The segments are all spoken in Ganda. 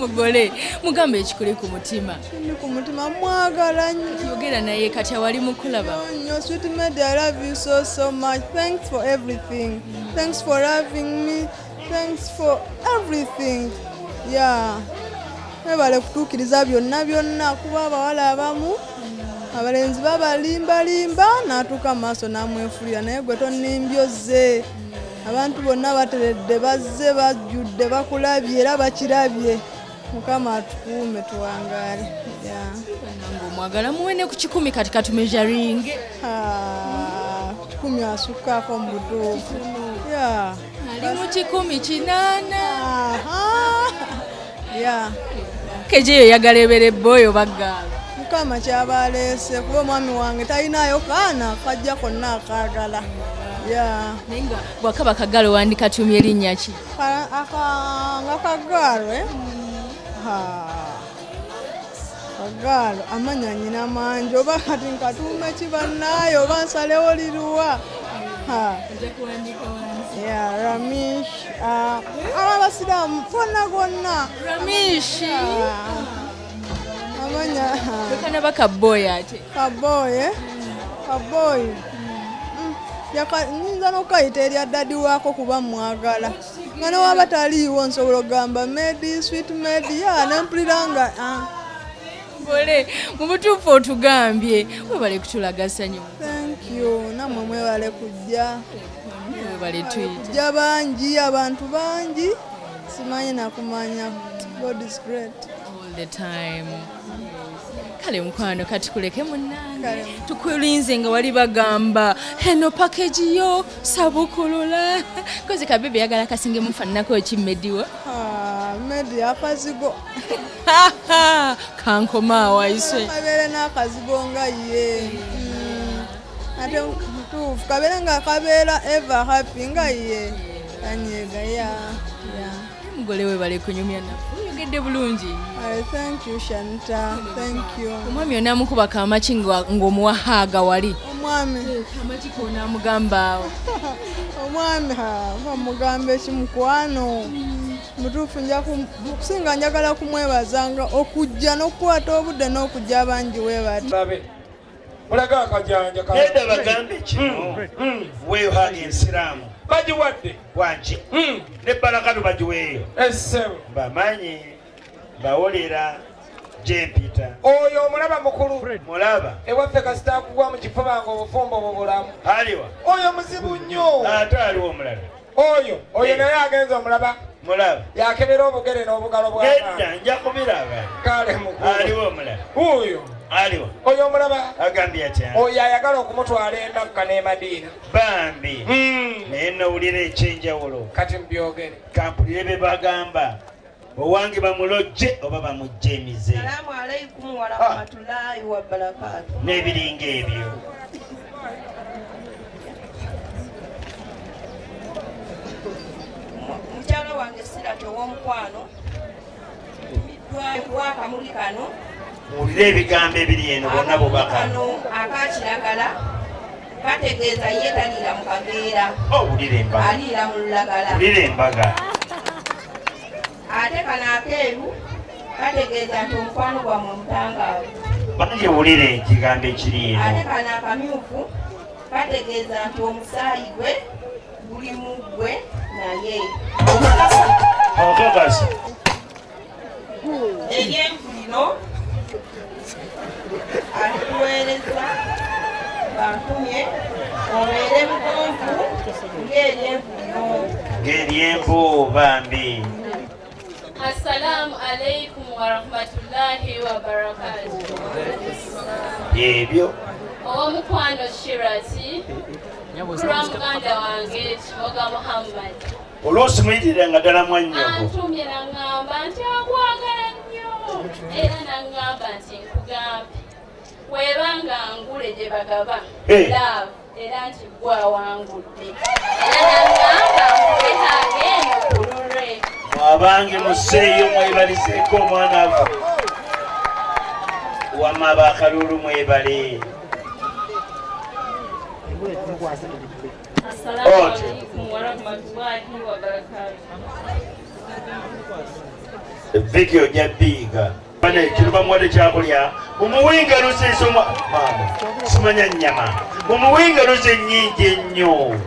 mugole mugambe ekikuli ku mutima Kindi ku mutima mwagala nnyo. yogera naye kati awali mukulaba Nnyo Sweet Medi, I love you so much. Thanks for everything. Thanks for loving me. Thanks for everything. Yeah. Mwebale kutuukiriza byonna kuba abawala abamu abalenzi babalimbalimba n'atuuka mu maaso n'amwefulira naye gwe tonnimbyoze. Abantu bonna bateredde bazze bajjudde bakulabye era bakirabye. Mukama atukuume tuwangaale. Yeah. nange omwagala muwene ku 10 kati katumejaringe 10 asukkaako mu butuufu. Yeah. ali mu 18 Yeah. kejeyo yagala eberebbe oyo baggaala Mukama kyabaleese kuba omwami wange talinayo kaana kajja konna akaagala. Yeah. naye nga bwakaba kagalo wandikatumya erinnya ki Nga kagaalo kagaalo amanya nyina mangi oba kati nkatuume kibannaayo oba nsalewo liruwa. Yeah, Ramish. Abasiraamu gonna. Ramish Amanya kanaba kaboy ate kaboy. Nyinza n'okayita erya dadi waako kuba mwagala. Nga ne waba taliiwo nsobola okugamba Medi, Sweet Medi, nempulira nga bole mu butuufu otugambye webale kutulagasa nnyo thank you. Nammwe mwebale kujja. webale tuyita Kujja bangi, abantu bangi. Simanyi nakumanya. God is great. all the time kale mukwano kati kuleke munnange Kale. tukulinze nga wali bagamba eno package yo sabukulula kozi kabebe yagala kasinge mufananako kimediwa Medi akazigo. kankoma waiswe Kabeere n'akazigo nga ye. Ate mutuufu kabeere nga kabeera ever happy nga ye. Kanyeega ya. mugole webale kunyumya nafu yogedde bulungi Thank you Shanta. Thank you. omwami onaamukuba kamaki ng'omuwahaaga wali Omwami. kamaki konaamugambaawo Omwami bamugambe ekimukwano. Mutuufu kusinga njagala kumwebazanga okujja n'okukwata obudde n'okujja abangi weebati. Mulaga akajanja Nenda bagambe kino weeyohanga ensiraamu bagiwadde wangi ne balakatu bagiweeyo essebo bamanyi bawolera gyempita oyo omulaba mukulu mulaba ewaffe kasita akugwa mu kifuba nga obufumbo bubulamu aliwa oyo muzibu nnyo ate aliwo omulala oyo naye agenza omulaba mulaba yakebera obugere n'obugalo nedda nja kubiraba kale mukulu aliwo omulala oyo aliwa oyo omulaba agambye atya oyo ayagala okumutwala endakka n'emadiina bambi naye nowulira ekyenjawulo kati mubyogere kampulire be bagamba owange bamulojje oba bamugje emize Salamu alaikum wa rahmatullahi wa barakatuh. n'ebiringa ebyo Mukyala wange Sirati ow'omukwano akamuli kano muwulire ebigambo ebiri eno bonna bubaka kano akakiragala kategeeza ye taliira mu kaveera owulire embaga aliira mu lulagala wulire embaga ate kano akeeru kategeeza nti omukwano gwammwe mutangaavu bange wulire ekigambo ekiri ate eno kano akamyufu kategeeza nti omusaayi gwe guli mu ggwe naye okakasa eryenvu lino alikuweereza bantumye obeere mugonvu ng'eryenvu lino ng'eryenvu bambi Assalamu alaikum wa rahmatullahi wa barakatuh. ebyo Owomukwano Shirati kulwa muganda wange Kimoga Muhammad olwosi muyitiranga ddala mwannyoko antumye naŋŋamba nti akwagala nnyo era naŋŋamba nti nkugambe weebanga ngule gye bagaba laavu era nti gwawangudde era naŋŋamba nkulehange eno ku lulwe mwabange museeyo mwebaliseeko omwana ava wamma bakalulu mwebale Assalamu alaikum wa rahmatullahi wa barakatuh. Video ya biga. Bane kiruba mwade kyakulya. Mumuwinga luze soma. Mama. Simanya nyama. Mumuwinga luze nyingi nnyo.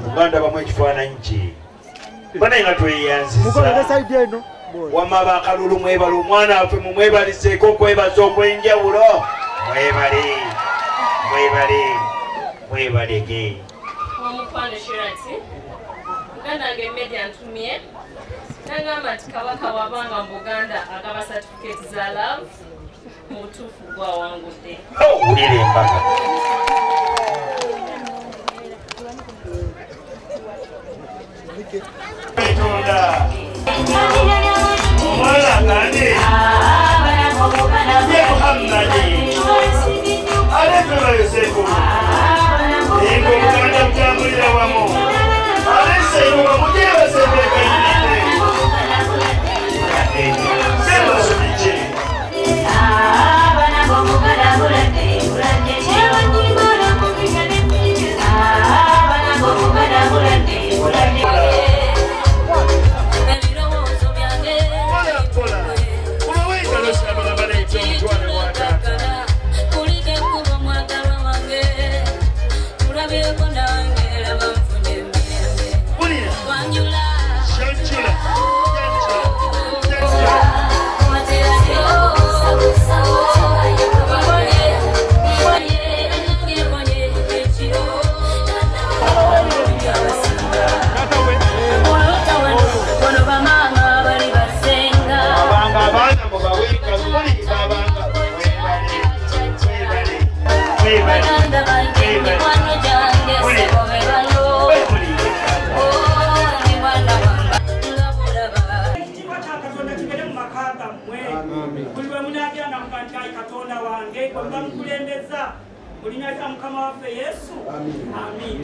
Muganda bamwe ekifaananyi. Bane nga tweyanzisa. Mukolere side eno. Wamaba akalulu mwebala omwana waffe mumwebalizeeko okwebaza okw'enjawulo. Mwebalege. Omukwano Shirati. Muganda nge media ntumye. Nangamba nti Kabaka wabanga mu Buganda agaba certificate za love. Mu butuufu gwawangudde. Owulira embaga. Omwana ng'ani ye Muhammadi aleetula Yosefu engo Buganda butambulira wamu aleese engo mujeebasembekayirire sebasomike Amin.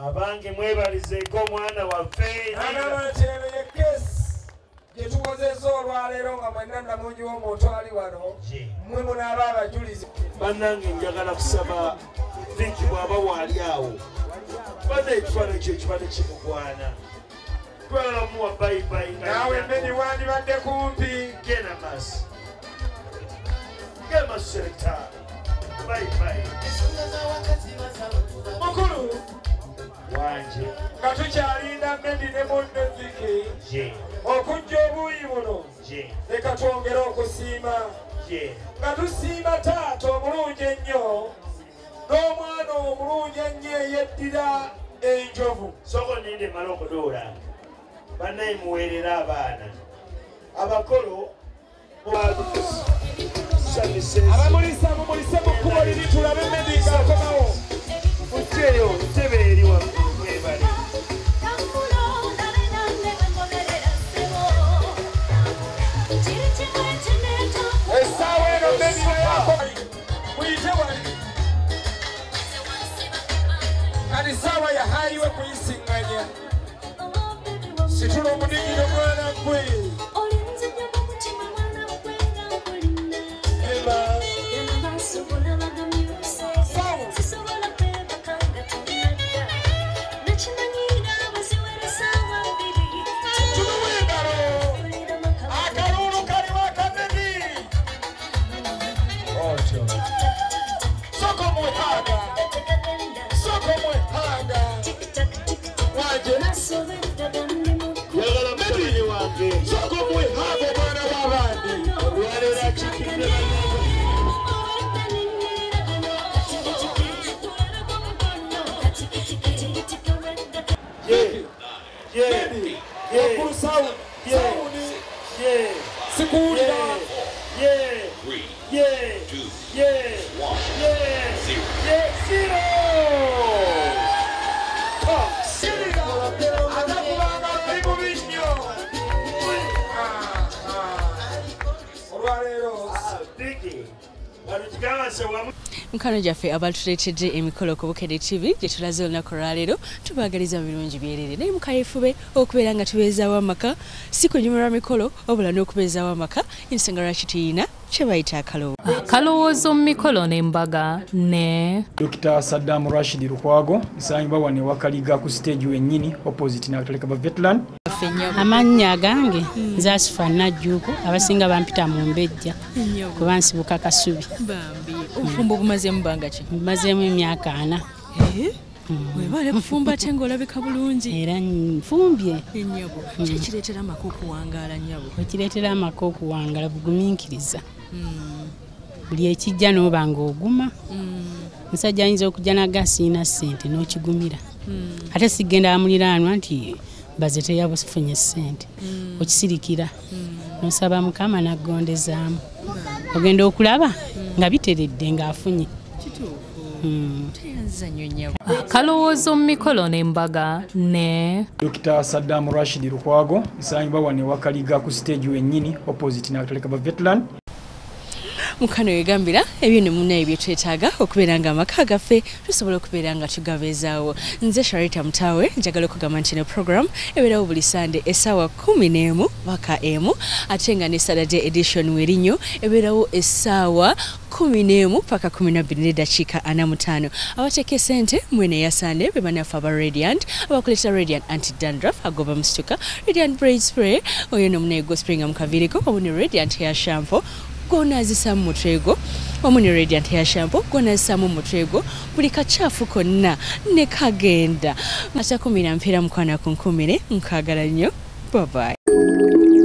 Abange mwebalizeeko omwana waffe anabakyereye kesi gye tukozesa olwaleero nga mwenna namungi w'omuntu ali wano mmwe munaaba abajulizi. bannange njagala kusaba Viki bw'aba waali awo bana ekifaananyi kyo ekifaananyi kimugwana twala muwa bayibayi naawe mmeni wandibadde kumpi genda maaso genda maaso serekta bayibayi mukulu wanje nga tukyalinda mmeni ne munne Viki okujja obuuyi buno leka twongere okusiima nga tusiima taata omulungi ennyo n'omwana omulungi ennyo eyeddira enjovu. soko ninde mala okudoola bannaye muweerera abaana abakolo abamulisa mumulise mu kkubo liri tulabe mmedi ng'akomawo. mutyeyo ntebe eri webali essaawa eno mmedi bwe yakola yahayiwe kuyisiŋŋanya situla omudigiro mwana gwe Mukano gyaffe abatuleetedde emikolo ku Bukedde TV gye tulaze olunaku lwaleero tubaagaliza mu birungi byerere naye mukayeefube okubeera nga tubeezaawo amaka si kunyumirwa mikolo wabula n'okubeezaawo amaka ensonga lwaki tuyina kye bayita akalowoozo mu mikolo n'embaga ne Dr. Saddam Rashid Lukwago nsangibwa wano ewakaliga ku stage wennyini opposite n'akatale ka veteran. Amannya gange nze Asifa Najjuuko abasinga bampita mu Mbejja kuba nsibuka Kasubi. Obufumbo obumazeemu bbanga ki? Bumazeemu emyaka 4. Webale kufumba ate ng'olabika bulungi. Era nfumbye. Ennyabo kye kireetera amaka okuwangaala nnyabo? Ekireetera amaka okuwangaala bugumiikiriza. Buli ekijja n'oba ng'oguma. Musajja ayinza okujja n'agasiina ssente n'okigumira. Ate sigenda amuliraanwa nti baze teyabufunye ssente. Okisirikira. Nosaba Mukama n'aggondezaamu. Ogenda okulaba nga biteredde ng'afunye. akalowoozo mu mikolo n'embaga ne Dr. Saddam Rashid Lukwago nsangibwa wano ewakaliga ku stage wennyini opposite n'akatale ka veteran. Mukano yegambira ebyo ne munnaye bye twetaaga okubeera nga amaka gaffe tusobola okubeera nga tugabeezaawo. Nze Sharita Mutawe njagala okugamba nti ne program ebeerawo buli Sunday essaawa 11 paka emu ate nga ne Saturday edition werinyo ebeerawo essaawa 11 paka 12 n'eddakiika 45. Abateeka ssente mwene ya Sunday be banafu aba Radiant abakolesa Radiant anti-dandruff agoba musituka Radiant braid spray oyo n'omunnaye gospel nga mukaviiriko omu ne Radiant hair shampoo gona zisamu mutwego omuni Radiant hair shampoo gona zisamu mutwego buli kachaafu konna ne kagenda ata 10 mpera mukwana ku 10 nkagala nnyo bye bye.